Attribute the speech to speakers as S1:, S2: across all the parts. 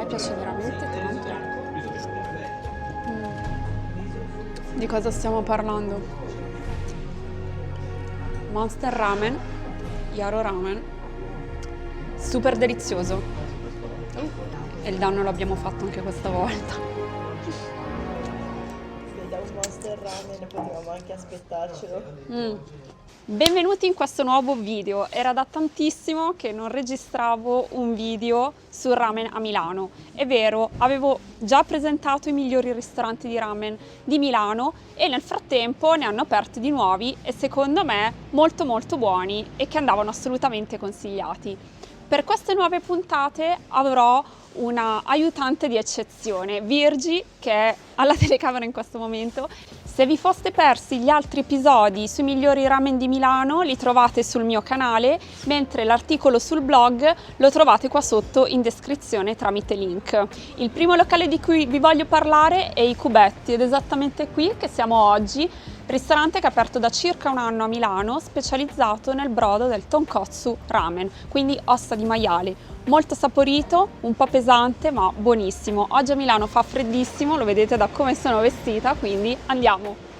S1: me piace veramente tanto. Di cosa stiamo parlando? Monster Ramen, Yaro Ramen, super delizioso. E il danno l'abbiamo fatto anche questa volta.
S2: Da un Monster Ramen potevamo anche aspettarcelo.
S1: Benvenuti in questo nuovo video. Era da tantissimo che non registravo un video sul ramen a Milano. È vero, avevo già presentato i migliori ristoranti di ramen di Milano e nel frattempo ne hanno aperti di nuovi e secondo me molto molto buoni e che andavano assolutamente consigliati. Per queste nuove puntate avrò una aiutante di eccezione, Virgi, che è alla telecamera in questo momento. Se vi foste persi gli altri episodi sui migliori ramen di Milano li trovate sul mio canale, mentre l'articolo sul blog lo trovate qua sotto in descrizione tramite link. Il primo locale di cui vi voglio parlare è I Cubetti ed è esattamente qui che siamo oggi, ristorante che è aperto da circa un anno a Milano, specializzato nel brodo del tonkotsu ramen, quindi ossa di maiale. Molto saporito, un po' pesante ma buonissimo. Oggi a Milano fa freddissimo, lo vedete da come sono vestita, quindi andiamo!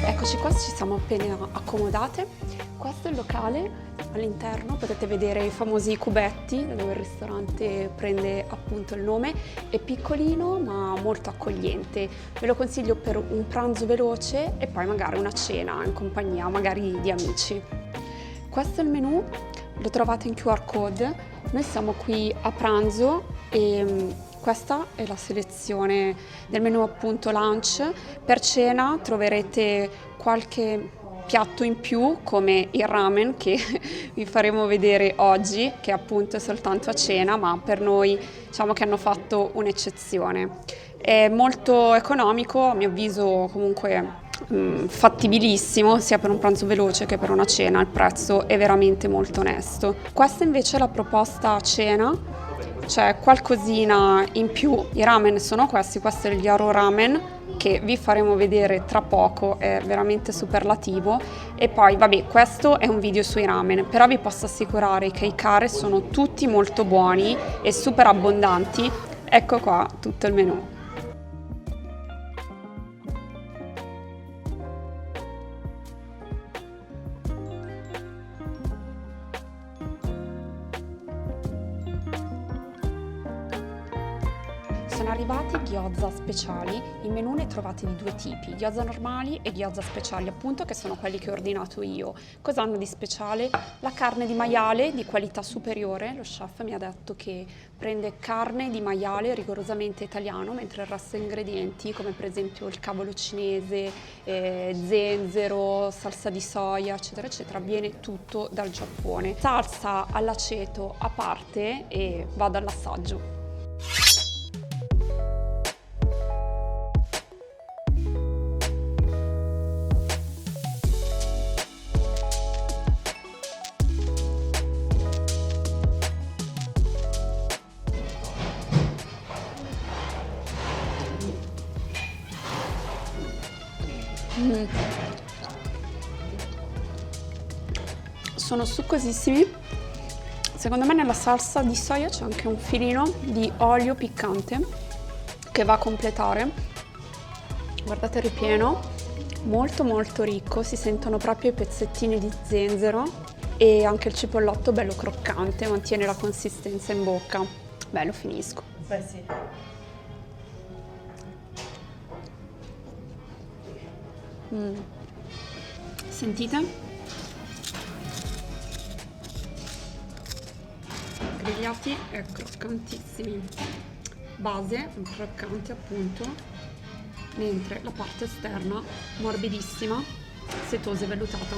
S1: Eccoci qua, ci siamo appena accomodate. Questo è il locale, all'interno potete vedere i famosi cubetti da dove il ristorante prende appunto il nome. È piccolino ma molto accogliente, ve lo consiglio per un pranzo veloce e poi magari una cena in compagnia magari di amici. Questo è il menù, lo trovate in QR code. Noi siamo qui a pranzo e questa è la selezione del menù appunto lunch. Per cena troverete qualche piatto in più come il ramen che vi faremo vedere oggi, che appunto è soltanto a cena, ma per noi diciamo che hanno fatto un'eccezione. È molto economico, a mio avviso comunque fattibilissimo sia per un pranzo veloce che per una cena, il prezzo è veramente molto onesto. Questa invece è la proposta a cena. C'è qualcosina in più, i ramen sono questi, questo è il Yaro Ramen che vi faremo vedere tra poco, è veramente superlativo. E poi vabbè, questo è un video sui ramen, però vi posso assicurare che i curry sono tutti molto buoni e super abbondanti. Ecco qua tutto il menù. Sono arrivati gyoza speciali, in menù ne trovate di due tipi, gyoza normali e gyoza speciali appunto, che sono quelli che ho ordinato io. Cosa hanno di speciale? La carne di maiale di qualità superiore, lo chef mi ha detto che prende carne di maiale rigorosamente italiano, mentre il resto degli ingredienti come per esempio il cavolo cinese, zenzero, salsa di soia eccetera eccetera, viene tutto dal Giappone. Salsa all'aceto a parte e vado all'assaggio. Sono succosissimi. Secondo me nella salsa di soia c'è anche un filino di olio piccante che va a completare. Guardate il ripieno, molto molto ricco, si sentono proprio i pezzettini di zenzero e anche il cipollotto bello croccante, mantiene la consistenza in bocca. Beh, lo finisco.
S2: Beh sì.
S1: Sentite? Grigliati e croccantissimi. Base croccante appunto, mentre la parte esterna morbidissima, setosa e vellutata.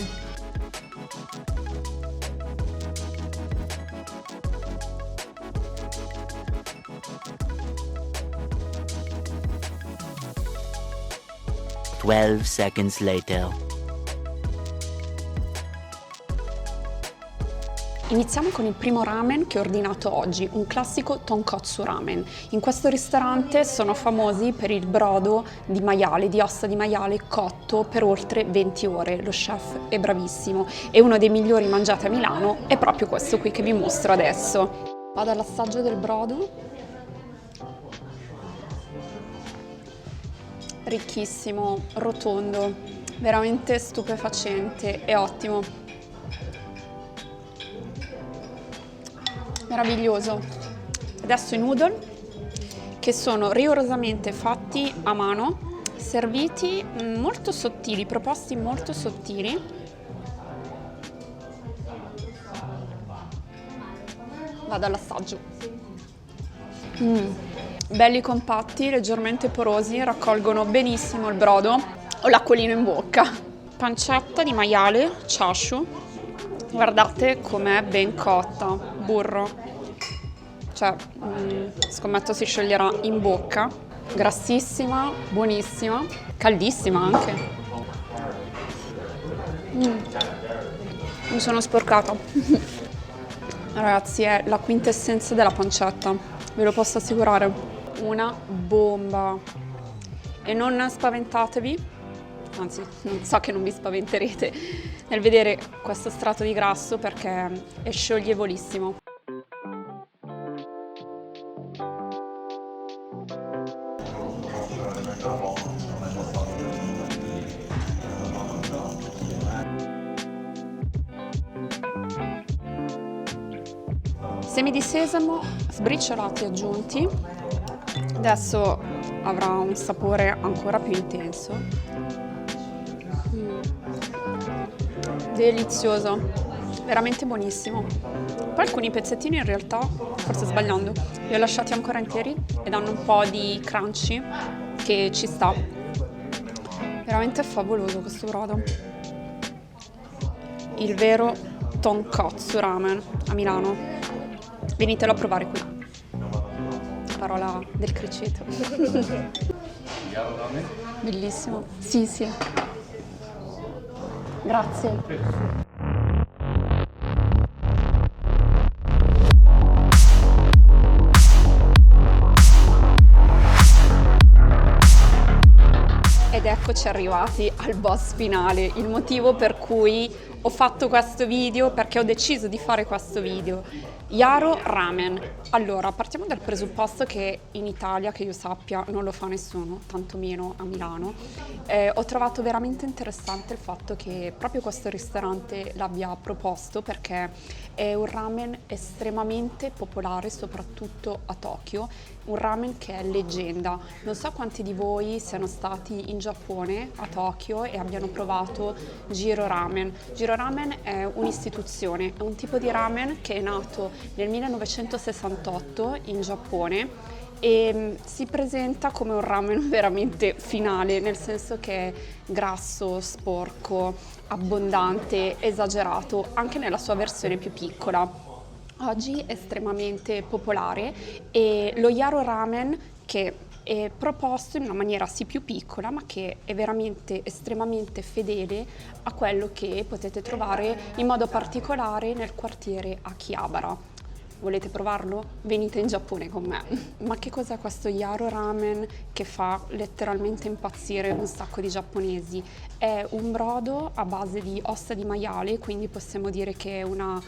S3: Twelve seconds later.
S1: Iniziamo con il primo ramen che ho ordinato oggi, un classico tonkotsu ramen. In questo ristorante sono famosi per il brodo di maiale, di ossa di maiale cotto per oltre 20 ore. Lo chef è bravissimo e uno dei migliori mangiati a Milano è proprio questo qui che vi mostro adesso. Vado all'assaggio del brodo. Ricchissimo, rotondo, veramente stupefacente e ottimo. Meraviglioso. Adesso i noodle che sono rigorosamente fatti a mano, serviti molto sottili, proposti molto sottili. Vado all'assaggio. Belli compatti, leggermente porosi, raccolgono benissimo il brodo. Ho l'acquolino in bocca. Pancetta di maiale, chashu. Guardate com'è ben cotta, burro, cioè scommetto si scioglierà in bocca, grassissima, buonissima, caldissima anche. Mi sono sporcata. Ragazzi, è la quintessenza della pancetta, ve lo posso assicurare, una bomba. E non spaventatevi. Anzi, so che non vi spaventerete nel vedere questo strato di grasso perché è scioglievolissimo. Semi di sesamo sbriciolati aggiunti. Adesso avrà un sapore ancora più intenso. Delizioso, veramente buonissimo. Poi alcuni pezzettini in realtà, forse sbagliando, li ho lasciati ancora interi e danno un po' di crunchy che ci sta. Veramente favoloso questo brodo. Il vero tonkotsu ramen a Milano. Venitelo a provare qui. Parola del criceto. Bellissimo. Sì, sì. Grazie. Ed eccoci arrivati al boss finale, il motivo per cui ho fatto questo video, perché ho deciso di fare questo video. Yaro Ramen. Allora, partiamo dal presupposto che in Italia, che io sappia, non lo fa nessuno, tantomeno a Milano. Ho trovato veramente interessante il fatto che proprio questo ristorante l'abbia proposto perché è un ramen estremamente popolare, soprattutto a Tokyo, un ramen che è leggenda. Non so quanti di voi siano stati in Giappone, a Tokyo, e abbiano provato Jiro Ramen. Jiro Ramen è un'istituzione, è un tipo di ramen che è nato nel 1968 in Giappone e si presenta come un ramen veramente finale, nel senso che è grasso, sporco, abbondante, esagerato, anche nella sua versione più piccola. Oggi è estremamente popolare e lo Yaro Ramen, che è proposto in una maniera sì più piccola, ma che è veramente estremamente fedele a quello che potete trovare in modo particolare nel quartiere Akihabara. Volete provarlo? Venite in Giappone con me. Ma che cos'è questo Yaro Ramen che fa letteralmente impazzire un sacco di giapponesi? È un brodo a base di ossa di maiale, quindi possiamo dire che è una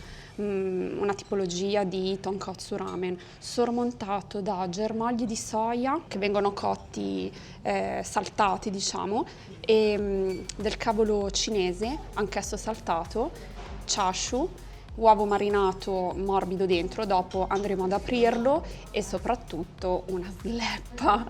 S1: tipologia di tonkotsu ramen, sormontato da germogli di soia che vengono cotti, saltati diciamo, e del cavolo cinese, anch'esso saltato, chashu, uovo marinato morbido dentro, dopo andremo ad aprirlo, e soprattutto una sleppa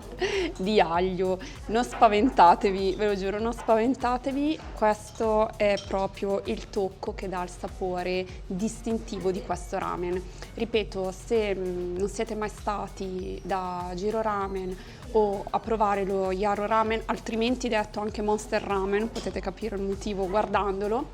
S1: di aglio. Non spaventatevi, ve lo giuro, non spaventatevi, questo è proprio il tocco che dà il sapore distintivo di questo ramen. Ripeto, se non siete mai stati da Jiro Ramen o a provare lo Yaro Ramen, altrimenti detto anche Monster Ramen, potete capire il motivo guardandolo,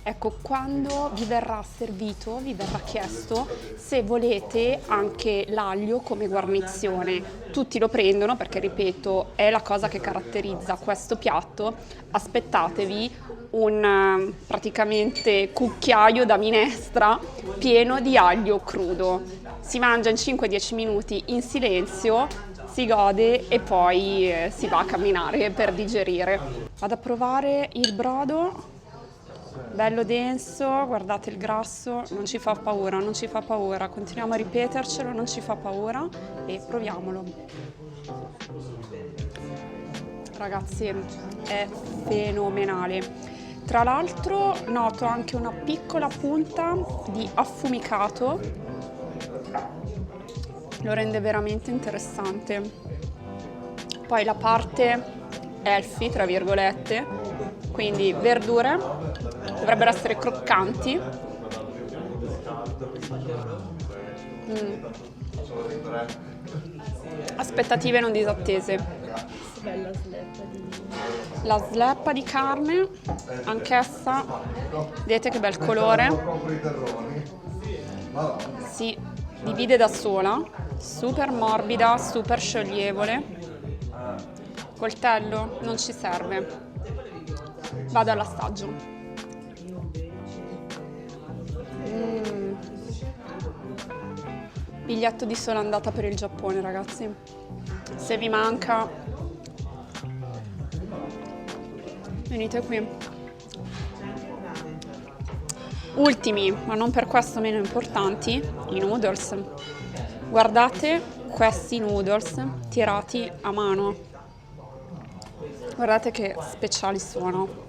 S1: Ecco, quando vi verrà servito, vi verrà chiesto se volete anche l'aglio come guarnizione. Tutti lo prendono perché, ripeto, è la cosa che caratterizza questo piatto. Aspettatevi un praticamente cucchiaio da minestra pieno di aglio crudo. Si mangia in 5-10 minuti in silenzio, si gode e poi si va a camminare per digerire. Vado a provare il brodo. Bello denso, guardate il grasso, non ci fa paura, non ci fa paura, continuiamo a ripetercelo, non ci fa paura e proviamolo. Ragazzi, è fenomenale. Tra l'altro noto anche una piccola punta di affumicato, lo rende veramente interessante. Poi la parte healthy, tra virgolette, quindi verdure, dovrebbero essere croccanti. Aspettative non disattese.
S2: Bella sleppa di...
S1: La sleppa di carne, anch'essa, vedete che bel colore, si divide da sola, super morbida, super scioglievole. Coltello non ci serve. Vado all'assaggio. Biglietto di sola andata per il Giappone, ragazzi. Se vi manca, venite qui. Ultimi, ma non per questo meno importanti, i noodles. Guardate questi noodles tirati a mano. Guardate che speciali sono.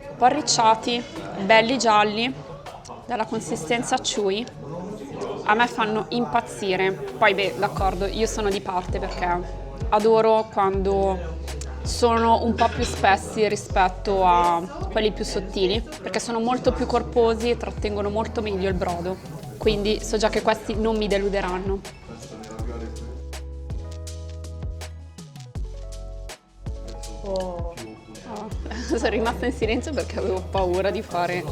S1: Un po' arricciati, belli gialli, dalla consistenza chewy. A me fanno impazzire. Poi beh, d'accordo, io sono di parte perché adoro quando sono un po' più spessi rispetto a quelli più sottili, perché sono molto più corposi e trattengono molto meglio il brodo. Quindi so già che questi non mi deluderanno.
S2: Oh.
S1: Sono rimasta in silenzio perché avevo paura di fare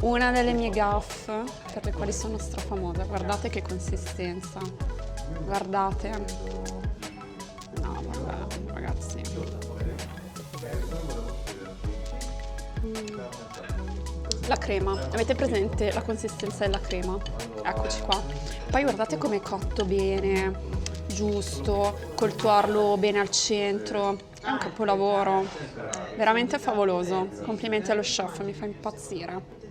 S1: una delle mie gaffe per le quali sono strafamosa. Guardate che consistenza, guardate. No, vabbè, ragazzi. La crema, avete presente la consistenza della crema? Eccoci qua. Poi guardate come è cotto bene, giusto, col tuorlo bene al centro. È un capolavoro, veramente favoloso. Complimenti allo chef, mi fa impazzire.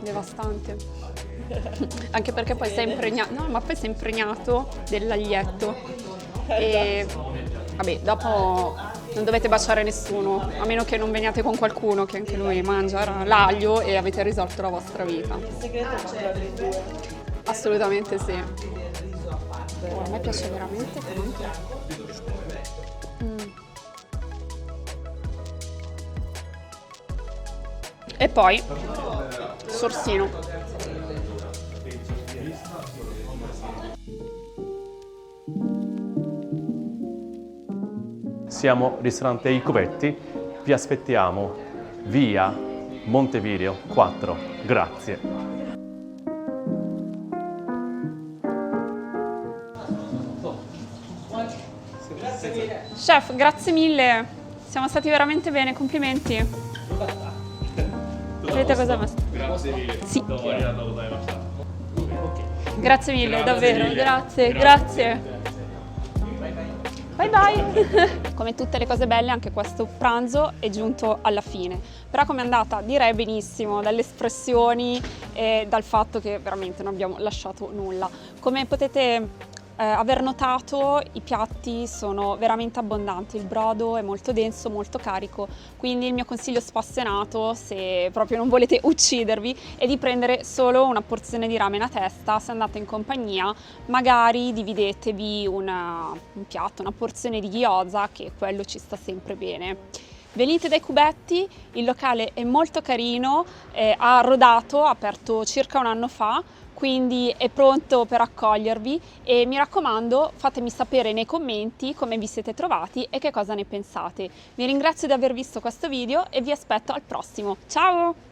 S1: Devastante. Anche perché poi sei impregnato, no, ma poi sei impregnato dell'aglietto e vabbè, dopo non dovete baciare nessuno, a meno che non veniate con qualcuno che anche lui mangia l'aglio e avete risolto la vostra vita.
S2: Il segreto è mangiarli in due.
S1: Assolutamente sì. A me piace veramente tanto. E poi sorsino.
S3: Siamo ristorante I Cubetti, vi aspettiamo via Montevideo 4. Grazie.
S1: Chef, grazie mille. Siamo stati veramente bene, complimenti. Vedete cosa basta?
S3: Grazie mille.
S1: Sì. Grazie mille, davvero, grazie. Bye bye! Come tutte le cose belle, anche questo pranzo è giunto alla fine. Però com'è andata? Direi benissimo, dalle espressioni e dal fatto che veramente non abbiamo lasciato nulla. Come potete aver notato, i piatti sono veramente abbondanti, il brodo è molto denso, molto carico, quindi il mio consiglio spassionato, se proprio non volete uccidervi, è di prendere solo una porzione di ramen a testa. Se andate in compagnia, magari dividetevi un piatto, una porzione di gyoza, che quello ci sta sempre bene. Venite dai Cubetti, il locale è molto carino, ha rodato, ha aperto circa un anno fa, quindi è pronto per accogliervi e mi raccomando fatemi sapere nei commenti come vi siete trovati e che cosa ne pensate. Vi ringrazio di aver visto questo video e vi aspetto al prossimo. Ciao!